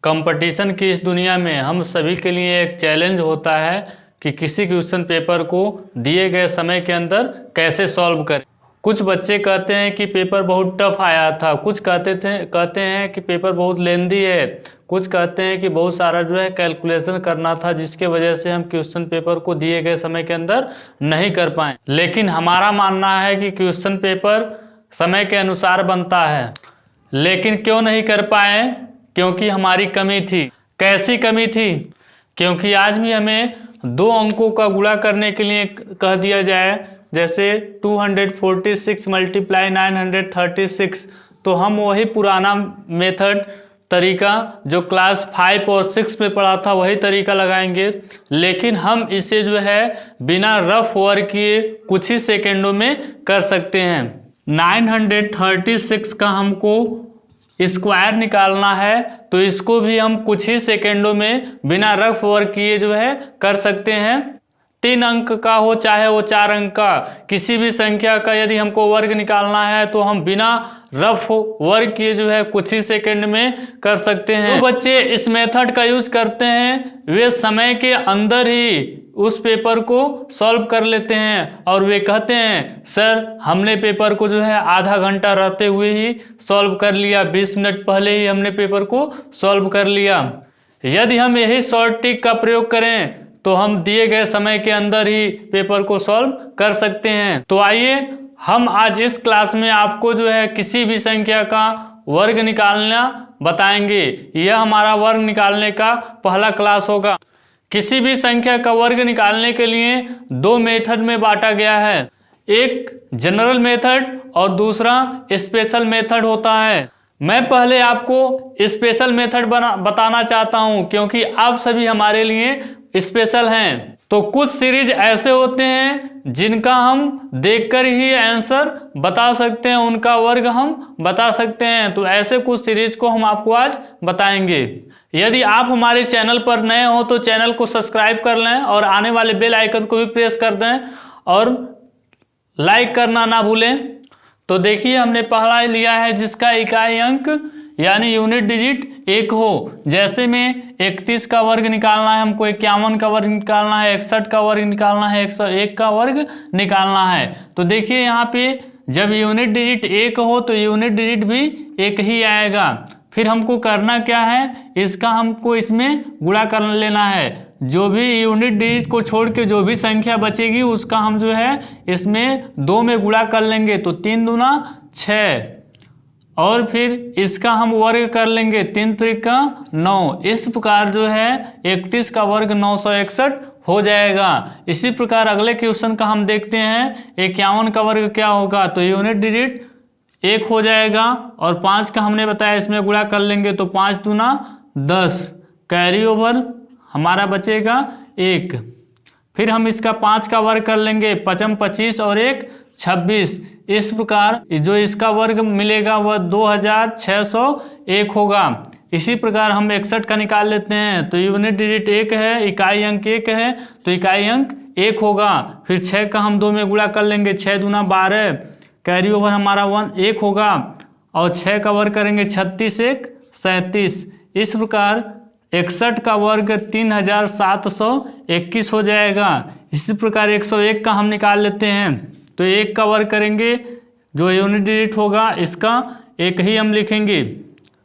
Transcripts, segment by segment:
Competition की इस दुनिया में हम सभी के लिए एक चैलेंज होता है कि किसी क्वेश्चन पेपर को दिए गए समय के अंदर कैसे सॉल्व करें। कुछ बच्चे कहते हैं कि पेपर बहुत टफ आया था, कुछ कहते हैं कि पेपर बहुत लेंदी है, कुछ कहते हैं कि बहुत सारा जो है कैलकुलेशन करना था जिसके वजह से हम क्वेश्चन पेपर को दिए गए समय के अंदर नहीं कर पाए। लेकिन हमारा मानना है कि क्वेश्चन पेपर समय के अनुसार बनता है, लेकिन क्यों नहीं कर पाए? क्योंकि हमारी कमी थी। कैसी कमी थी? क्योंकि आज भी हमें दो अंकों का गुणा करने के लिए कह दिया जाए, जैसे 246 मल्टीप्लाई 936, तो हम वही पुराना मेथड तरीका जो क्लास 5 और 6 में पढ़ा था वही तरीका लगाएंगे, लेकिन हम इसे जो है बिना रफ वर्क किए कुछ ही सेकेंडों में कर सकते हैं। 936 का हमको स्क्वायर निकालना है, तो इसको भी हम कुछ ही सेकेंडों में बिना रफ वर्क किए जो है कर सकते हैं। 3 अंक का हो चाहे वो 4 अंक का, किसी भी संख्या का यदि हमको वर्ग निकालना है तो हम बिना रफ वर्क किए जो है कुछ ही सेकंड में कर सकते हैं। जो बच्चे इस मेथड का यूज करते हैं वे समय के अंदर ही उस पेपर को सॉल्व कर लेते हैं और वे कहते हैं सर हमने पेपर को जो है आधा घंटा रहते हुए ही सॉल्व कर लिया, 20 मिनट पहले ही हमने पेपर को सॉल्व कर लिया। यदि हम यही शॉर्ट ट्रिक का प्रयोग करें तो हम दिए गए समय के अंदर ही पेपर को सॉल्व कर सकते हैं। तो आइए हम आज इस क्लास में आपको जो है किसी भी संख्या का वर्ग निकालना बताएंगे। यह हमारा वर्ग निकालने का पहला क्लास होगा। किसी भी संख्या का वर्ग निकालने के लिए 2 मेथड में बांटा गया है, एक जनरल मेथड और दूसरा स्पेशल मेथड होता है। मैं पहले आपको स्पेशल मेथड बताना चाहता हूं क्योंकि आप सभी हमारे लिए स्पेशल हैं। तो कुछ सीरीज ऐसे होते हैं जिनका हम देखकर ही आंसर बता सकते हैं, उनका वर्ग हम बता सकते हैं। तो ऐसे कुछ सीरीज को हम आपको आज बताएंगे। यदि आप हमारे चैनल पर नए हो तो चैनल को सब्सक्राइब कर लें और आने वाले बेल आइकन को भी प्रेस कर दें और लाइक करना ना भूलें। तो देखिए हमने पहला लिया है जिसका इकाई अंक यानी यूनिट डिजिट 1 हो। जैसे में 31 का वर्ग निकालना है हमको, 51 का वर्ग निकालना है, 61 का वर्ग निकालना है, 101 का वर्ग निकालना है। तो देखिए यहाँ पे जब यूनिट डिजिट 1 हो तो यूनिट डिजिट भी 1 ही आएगा। फिर हमको करना क्या है, इसका हमको इसमें गुणा कर लेना है। जो भी यूनिट डिजिट को छोड़ के जो भी संख्या बचेगी उसका हम जो है इसमें 2 में गुणा कर लेंगे, तो 3 दूना 6, और फिर इसका हम वर्ग कर लेंगे, 3 त्रिका 9। इस प्रकार जो है 31 का वर्ग 961 हो जाएगा। इसी प्रकार अगले क्वेश्चन का हम देखते हैं, 51 का वर्ग क्या होगा, तो यूनिट डिजिट 1 हो जाएगा और 5 का हमने बताया इसमें गुणा कर लेंगे, तो 5 दूना 10, कैरी ओवर हमारा बचेगा 1। फिर हम इसका 5 का वर्ग कर लेंगे, 5 25 और 1 26। इस प्रकार जो इसका वर्ग मिलेगा वह 2601 होगा। इसी प्रकार हम 61 का निकाल लेते हैं, तो यूनिट डिजिट 1 है, इकाई अंक 1 है, तो इकाई अंक 1 होगा। फिर 6 का हम 2 में गुणा कर लेंगे, 6 दूना 12, कैरी ओवर हमारा 1 होगा और 6 का वर्ग करेंगे, 36 1 37। इस प्रकार 61 का वर्ग 3721 हो जाएगा। इसी प्रकार 101 का हम निकाल लेते हैं, तो 1 का वर्ग करेंगे, जो यूनिट डिजिट होगा इसका 1 ही हम लिखेंगे।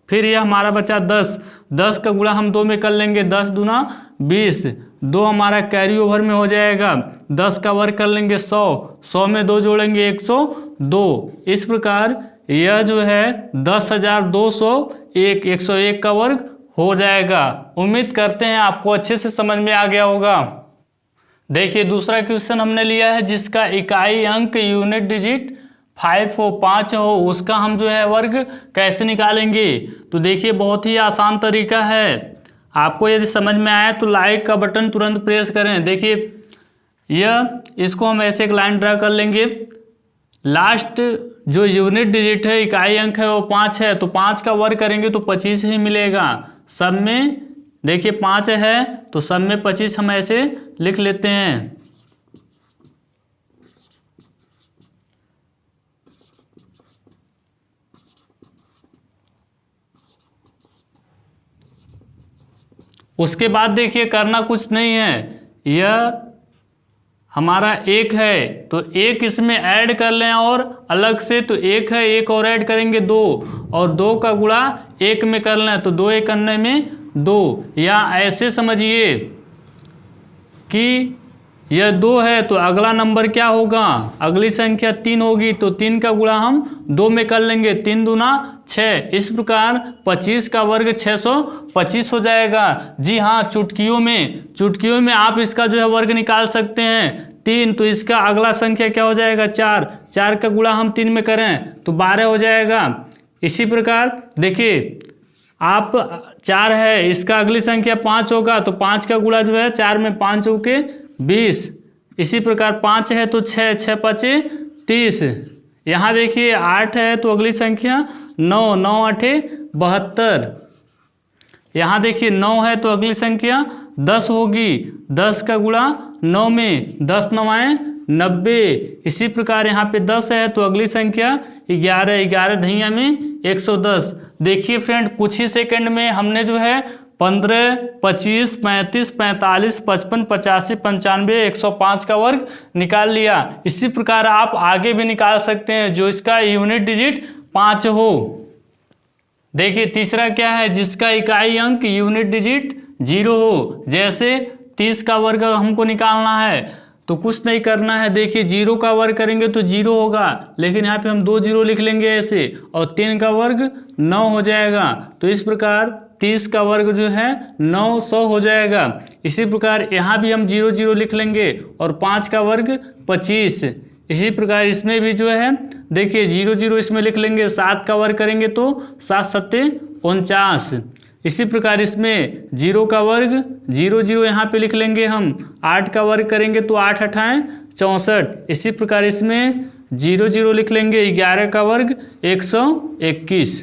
फिर यह हमारा बचा 10, 10 का गुणा हम 2 में कर लेंगे, 10 दूना 20, 2 हमारा कैरी ओवर में हो जाएगा। 10 का वर्ग कर लेंगे 100, 100 में 2 जोड़ेंगे 102। इस प्रकार यह जो है 10,201 101 का वर्ग हो जाएगा। उम्मीद करते हैं आपको अच्छे से समझ में आ गया होगा। देखिए दूसरा क्वेश्चन हमने लिया है जिसका इकाई अंक यूनिट डिजिट 5 हो, 5 हो, उसका हम जो है वर्ग कैसे निकालेंगे। तो देखिए बहुत ही आसान तरीका है। आपको यदि समझ में आया तो लाइक का बटन तुरंत प्रेस करें। देखिए इसको हम ऐसे एक लाइन ड्रा कर लेंगे। लास्ट जो यूनिट डिजिट है, इकाई अंक है, वो 5 है, तो 5 का वर्ग करेंगे तो 25 ही मिलेगा। सब में देखिए 5 है तो सब में 25 हम ऐसे लिख लेते हैं। उसके बाद देखिए करना कुछ नहीं है, यह हमारा 1 है तो 1 इसमें ऐड कर लें और अलग से, तो 1 है, 1 और ऐड करेंगे 2, और 2 का गुणा 1 में कर लें तो 2 1 करने में 2, या ऐसे समझिए कि यह 2 है तो अगला नंबर क्या होगा, अगली संख्या 3 होगी तो 3 का गुणा हम 2 में कर लेंगे, 3 दूना 6। इस प्रकार 25 का वर्ग 625 हो जाएगा। जी हाँ, चुटकियों में आप इसका जो है वर्ग निकाल सकते हैं। 3 तो इसका अगला संख्या क्या हो जाएगा, 4, 4 का गुणा हम 3 में करें तो 12 हो जाएगा। इसी प्रकार देखिए आप 4 है, इसका अगली संख्या 5 होगा तो 5 का गुणा जो है 4 में 5 हो के 20। इसी प्रकार 5 है तो 6, 6 5 30। यहाँ देखिए 8 है तो अगली संख्या 9, 9 8 72। यहाँ देखिए 9 है तो अगली संख्या 10 होगी, 10 का गुणा 9 में, 10 9 90। इसी प्रकार यहाँ पे 10 है तो अगली संख्या 11, 11 धैया में 110। देखिए फ्रेंड, कुछ ही सेकंड में हमने जो है 15, 25, 35, 45, 55, 85, 95, 105 का वर्ग निकाल लिया। इसी प्रकार आप आगे भी निकाल सकते हैं जो इसका यूनिट डिजिट 5 हो। देखिए तीसरा क्या है, जिसका इकाई अंक यूनिट डिजिट 0 हो। जैसे 30 का वर्ग हमको निकालना है तो कुछ नहीं करना है, देखिए 0 का वर्ग करेंगे तो 0 होगा, लेकिन यहाँ पे हम 2 0 लिख लेंगे ऐसे, और 3 का वर्ग 9 हो जाएगा। तो इस प्रकार 30 का वर्ग जो है 900 हो जाएगा। इसी प्रकार यहाँ भी हम 0 0 लिख लेंगे और 5 का वर्ग 25। इसी प्रकार इसमें भी जो है देखिए 0 0 इसमें लिख लेंगे, 7 का वर्ग करेंगे तो 7 7 49। इसी प्रकार इसमें 0 का वर्ग 0 0 यहाँ पे लिख लेंगे हम, 8 का वर्ग करेंगे तो 8 8 64। इसी प्रकार इसमें 0 0 लिख लेंगे, 11 का वर्ग 121।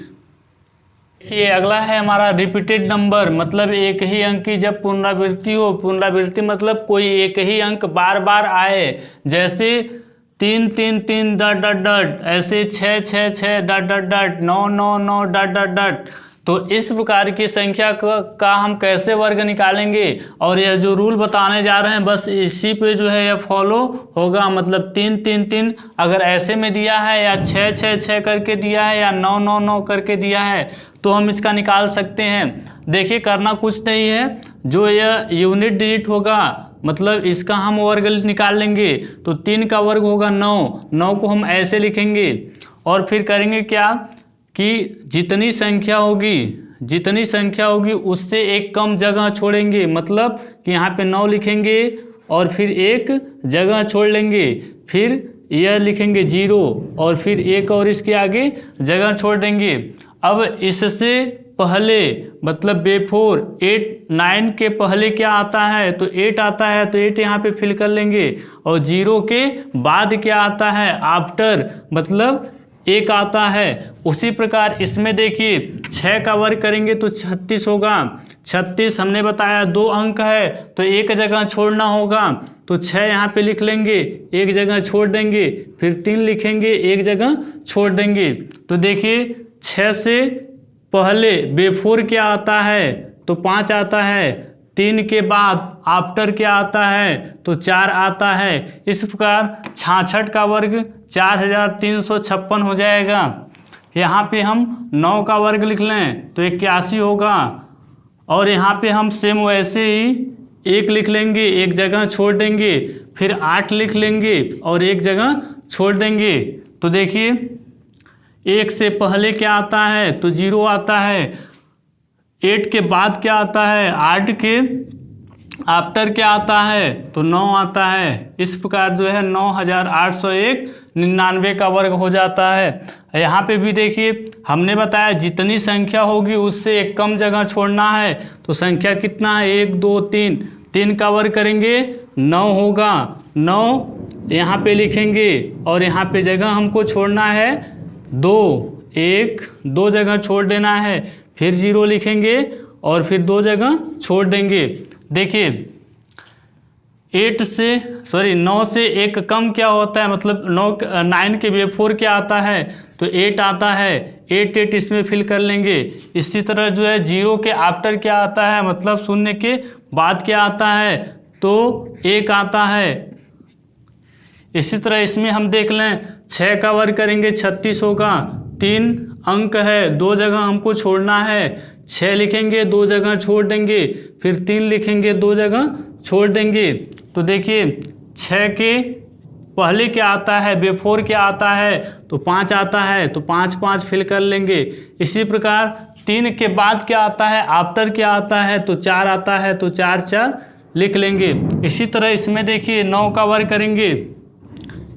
देखिए अगला है हमारा रिपीटेड नंबर, मतलब एक ही अंक की जब पुनरावृत्ति हो। पुनरावृत्ति मतलब कोई एक ही अंक बार बार आए, जैसे 3 3 3 डॉट डॉट डॉट, ऐसे 6 6 6 dot dot dot, 9 9 9 dot dot dot. तो इस प्रकार की संख्या का हम कैसे वर्ग निकालेंगे, और यह जो रूल बताने जा रहे हैं बस इसी पे जो है यह फॉलो होगा। मतलब 3 3 3 अगर ऐसे में दिया है, या 6 6 6 करके दिया है, या 9 9 9 करके दिया है, तो हम इसका निकाल सकते हैं। देखिए करना कुछ नहीं है, जो यह यूनिट डिजिट होगा मतलब इसका हम वर्ग निकाल लेंगे। तो 3 का वर्ग होगा 9, 9 को हम ऐसे लिखेंगे, और फिर करेंगे क्या कि जितनी संख्या होगी उससे एक कम जगह छोड़ेंगे। मतलब कि यहाँ पे 9 लिखेंगे और फिर एक जगह छोड़ लेंगे, फिर यह लिखेंगे 0 और फिर एक और इसके आगे जगह छोड़ देंगे। अब इससे पहले मतलब बिफोर 8 9 के पहले क्या आता है, तो 8 आता है तो 8 यहाँ पे फिल कर लेंगे, और 0 के बाद क्या आता है, आफ्टर मतलब 1 आता है। उसी प्रकार इसमें देखिए 6 का वर्ग करेंगे तो 36 होगा। 36 हमने बताया 2 अंक है तो एक जगह छोड़ना होगा, तो 6 यहाँ पे लिख लेंगे, एक जगह छोड़ देंगे, फिर 3 लिखेंगे, एक जगह छोड़ देंगे। तो देखिए 6 से पहले बिफोर क्या आता है, तो 5 आता है। 3 के बाद आफ्टर क्या आता है, तो 4 आता है। इस प्रकार 66 का वर्ग 4356 हो जाएगा। यहाँ पे हम 9 का वर्ग लिख लें तो 81 होगा, और यहाँ पे हम सेम वैसे ही 1 लिख लेंगे, एक जगह छोड़ देंगे, फिर 8 लिख लेंगे और एक जगह छोड़ देंगे। तो देखिए 1 से पहले क्या आता है, तो 0 आता है। 8 के बाद क्या आता है, 8 के आफ्टर क्या आता है, तो 9 आता है। इस प्रकार जो है 9899 का वर्ग हो जाता है। यहाँ पे भी देखिए हमने बताया जितनी संख्या होगी उससे एक कम जगह छोड़ना है, तो संख्या कितना है, 1 2 3, 3 का वर्ग करेंगे 9 होगा। 9 यहाँ पे लिखेंगे और यहाँ पे जगह हमको छोड़ना है 2, 1 2 जगह छोड़ देना है, फिर 0 लिखेंगे और फिर 2 जगह छोड़ देंगे। देखिए 9 से एक कम क्या होता है, मतलब 9 के बिफोर क्या आता है, तो 8 आता है, 8 इसमें फिल कर लेंगे। इसी तरह जो है 0 के आफ्टर क्या आता है, मतलब शून्य के बाद क्या आता है, तो 1 आता है। इसी तरह इसमें हम देख लें 6 का वर्ग करेंगे 36 होगा। 3 अंक है, 2 जगह हमको छोड़ना है, 6 लिखेंगे 2 जगह छोड़ देंगे, फिर 3 लिखेंगे 2 जगह छोड़ देंगे। तो देखिए 6 के पहले क्या आता है, बिफोर क्या आता है, तो 5 आता है, तो 5 5 फिल कर लेंगे। इसी प्रकार 3 के बाद क्या आता है, आफ्टर क्या आता है, तो 4 आता है, तो 4 4 लिख लेंगे। इसी तरह इसमें देखिए 9 का वर्ग करेंगे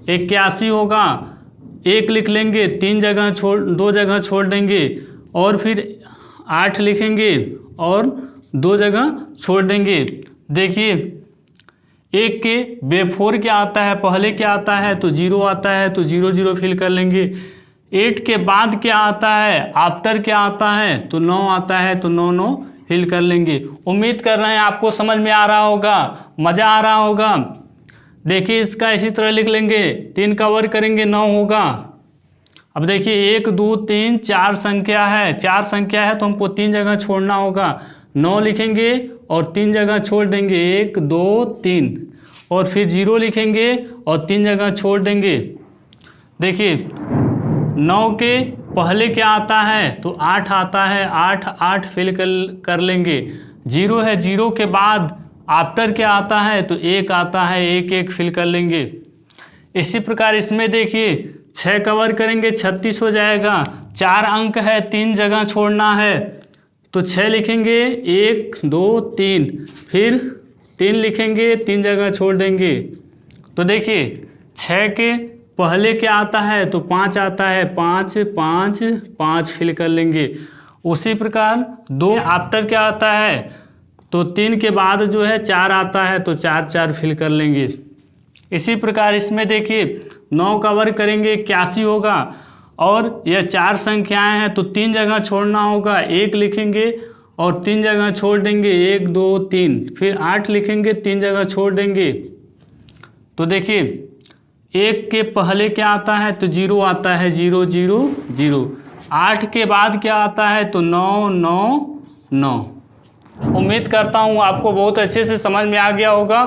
81 होगा, 1 लिख लेंगे, 2 जगह छोड़ देंगे, और फिर 8 लिखेंगे और 2 जगह छोड़ देंगे। देखिए 1 के बिफोर क्या आता है, पहले क्या आता है, तो 0 आता है, तो 0 0 फिल कर लेंगे। 8 के बाद क्या आता है, आफ्टर क्या आता है, तो 9 आता है, तो 9 9 फिल कर लेंगे। उम्मीद कर रहे हैं आपको समझ में आ रहा होगा, मज़ा आ रहा होगा। देखिए इसका इसी तरह लिख लेंगे, 3 का वर्ग करेंगे 9 होगा। अब देखिए 1 2 3 4 संख्या है, 4 संख्या है तो हमको 3 जगह छोड़ना होगा। 9 लिखेंगे और 3 जगह छोड़ देंगे, 1 2 3, और फिर 0 लिखेंगे और 3 जगह छोड़ देंगे। देखिए 9 के पहले क्या आता है, तो 8 आता है, 8 8 फिल कर लेंगे। 0 है, 0 के बाद आफ्टर क्या आता है, तो 1 आता है, 1 1 फिल कर लेंगे। इसी प्रकार इसमें देखिए 6 का वर्ग करेंगे 36 हो जाएगा। 4 अंक है, 3 जगह छोड़ना है, तो 6 लिखेंगे 1 2 3, फिर 3 लिखेंगे, 3 जगह छोड़ देंगे। तो देखिए 6 के पहले क्या आता है, तो 5 आता है, 5 5 5 फिल कर लेंगे। उसी प्रकार 2 आफ्टर क्या आता है, तो 3 के बाद जो है 4 आता है, तो 4 4 फिल कर लेंगे। इसी प्रकार इसमें देखिए 9 का वर्ग करेंगे 81 होगा, और यह 4 संख्याएं हैं तो 3 जगह छोड़ना होगा। 1 लिखेंगे और 3 जगह छोड़ देंगे, 1 2 3, फिर 8 लिखेंगे, 3 जगह छोड़ देंगे। तो देखिए 1 के पहले क्या आता है, तो 0 आता है, 0 0 0। 8 के बाद क्या आता है, तो 9 9 9। उम्मीद करता हूँ आपको बहुत अच्छे से समझ में आ गया होगा।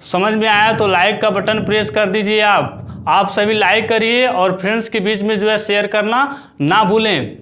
समझ में आया तो लाइक का बटन प्रेस कर दीजिए। आप सभी लाइक करिए और फ्रेंड्स के बीच में जो है शेयर करना ना भूलें।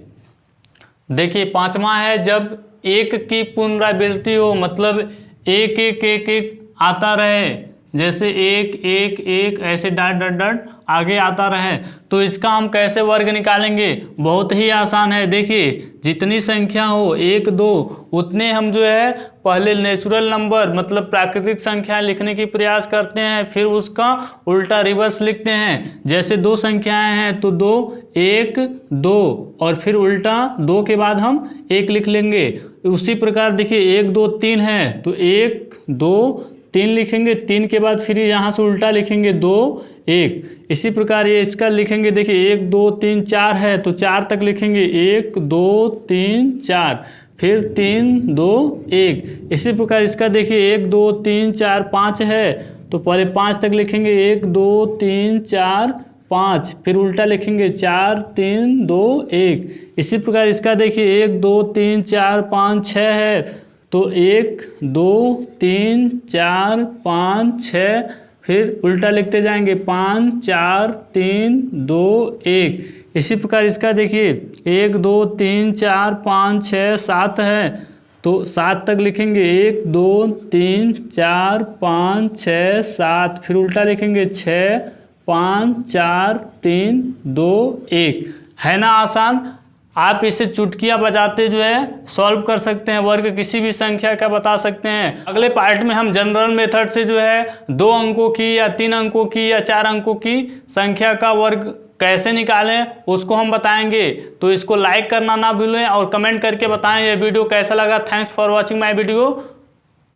देखिए 5वां है, जब 1 की पुनरावृत्ति हो, मतलब 1 1 1 1 आता रहे, जैसे 1 1 1 ऐसे डॉट डॉट डॉट आगे आता रहे, तो इसका हम कैसे वर्ग निकालेंगे। बहुत ही आसान है। देखिए जितनी संख्या हो 1 2 उतने हम जो है पहले नेचुरल नंबर मतलब प्राकृतिक संख्या लिखने की प्रयास करते हैं, फिर उसका उल्टा रिवर्स लिखते हैं। जैसे 2 संख्याएं हैं तो 2 1 2, और फिर उल्टा 2 के बाद हम 1 लिख लेंगे। उसी प्रकार देखिए 1 2 3 है तो 1 2 3 लिखेंगे, 3 के बाद फिर यहाँ से उल्टा लिखेंगे 2 1। इसी प्रकार ये इसका लिखेंगे, देखिए 1 2 3 4 है तो 4 तक लिखेंगे, 1 2 3 4, फिर 3 2 1। इसी प्रकार इसका देखिए 1 2 3 4 5 है तो पहले 5 तक लिखेंगे, 1 2 3 4 5, फिर उल्टा लिखेंगे 4 3 2 1। इसी प्रकार इसका देखिए 1 2 3 4 5 6 है तो 1 2 3 4 5 6, फिर उल्टा लिखते जाएंगे 5 4 3 2 1। इसी प्रकार इसका देखिए 1 2 3 4 5 6 7 है तो 7 तक लिखेंगे, 1 2 3 4 5 6 7, फिर उल्टा लिखेंगे 6 5 4 3 2 1। है ना आसान। आप इसे चुटकियाँ बजाते जो है सॉल्व कर सकते हैं, वर्ग किसी भी संख्या का बता सकते हैं। अगले पार्ट में हम जनरल मेथड से जो है 2 अंकों की या 3 अंकों की या 4 अंकों की संख्या का वर्ग कैसे निकालें उसको हम बताएंगे। तो इसको लाइक करना ना भूलें और कमेंट करके बताएं ये वीडियो कैसा लगा। Thanks for watching my video.